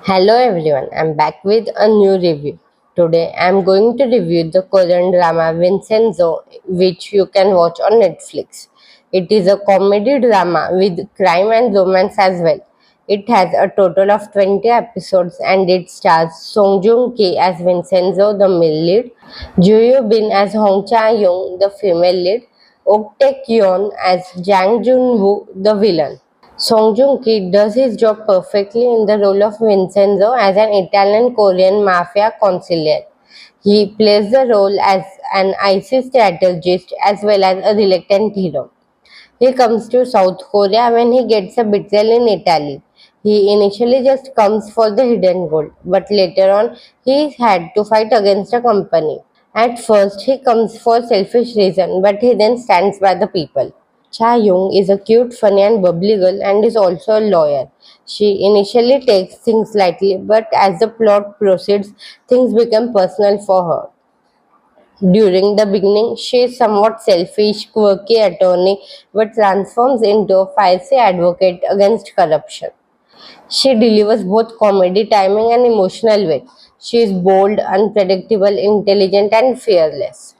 Hello everyone, I'm back with a new review. Today I'm going to review the Korean drama Vincenzo, which you can watch on Netflix. It is a comedy drama with crime and romance as well. It has a total of 20 episodes and it stars Song Joong Ki as Vincenzo, the male lead, Joo Yoo Bin as Hong Cha Young, the female lead, Ok Taek Yeon as Jang Jun Woo, the villain. Song Joong Ki does his job perfectly in the role of Vincenzo as an Italian-Korean mafia consigliere. He plays the role as an icy strategist as well as a reluctant hero. He comes to South Korea when he gets a betrayal in Italy. He initially just comes for the hidden gold, but later on he had to fight against a company. At first he comes for selfish reason, but he then stands by the people. Cha Young is a cute, funny, and bubbly girl and is also a lawyer. She initially takes things lightly, but as the plot proceeds, things become personal for her. During the beginning, she is somewhat selfish, quirky attorney, but transforms into a feisty advocate against corruption. She delivers both comedy timing and emotional weight. She is bold, unpredictable, intelligent, and fearless.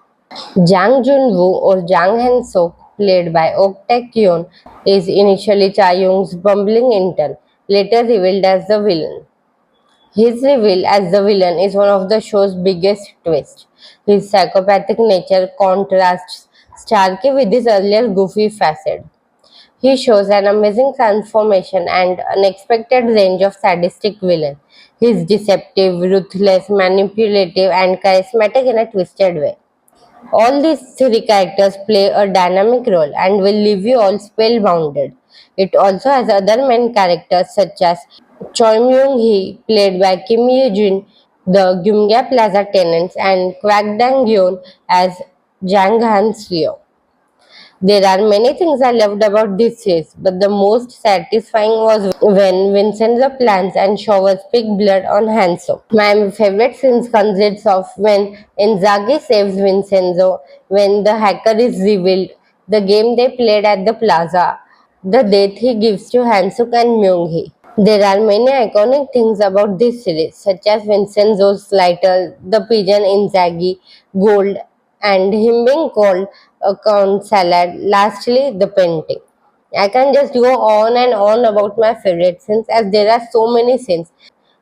Jang Jun-woo or Jang Han-sok, played by Ok Taek-yeon, is initially Cha Young's bumbling intern, later revealed as the villain. His reveal as the villain is one of the show's biggest twists. His psychopathic nature contrasts starkly with his earlier goofy facet. He shows an amazing transformation and unexpected range of sadistic villain. He is deceptive, ruthless, manipulative, and charismatic in a twisted way. All these three characters play a dynamic role and will leave you all spellbounded. It also has other main characters such as Choi Myung-hee, played by Kim Yoo-jin, the Gyumga Plaza tenants, and Kwak Dang-yeon as Jang Han-seo. There are many things I loved about this series, but the most satisfying was when Vincenzo plants and showers pig blood on Hanso. My favorite scenes consists of when Inzaghi saves Vincenzo, when the hacker is revealed, the game they played at the plaza, the death he gives to Hansuk and Myung-hee. There are many iconic things about this series, such as Vincenzo's lighter, the pigeon Inzaghi, gold, and him being called a corn salad. Lastly, the painting. I can just go on and on about my favorite scenes as there are so many scenes,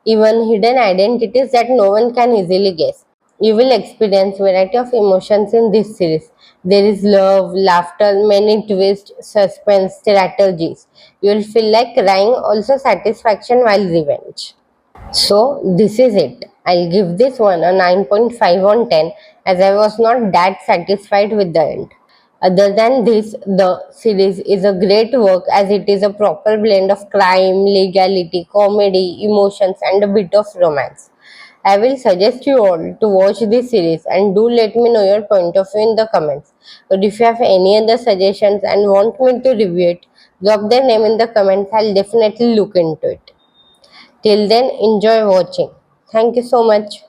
even hidden identities that no one can easily guess. You will experience variety of emotions in this series. There is love, laughter, many twists, suspense, strategies. You will feel like crying, also satisfaction while revenge. So this is it. I'll give this one a 9.5 on 10 as I was not that satisfied with the end. Other than this, the series is a great work as it is a proper blend of crime, legality, comedy, emotions, and a bit of romance. I will suggest you all to watch this series and do let me know your point of view in the comments. But if you have any other suggestions and want me to review it, drop their name in the comments. I'll definitely look into it. Till then, enjoy watching. Thank you so much.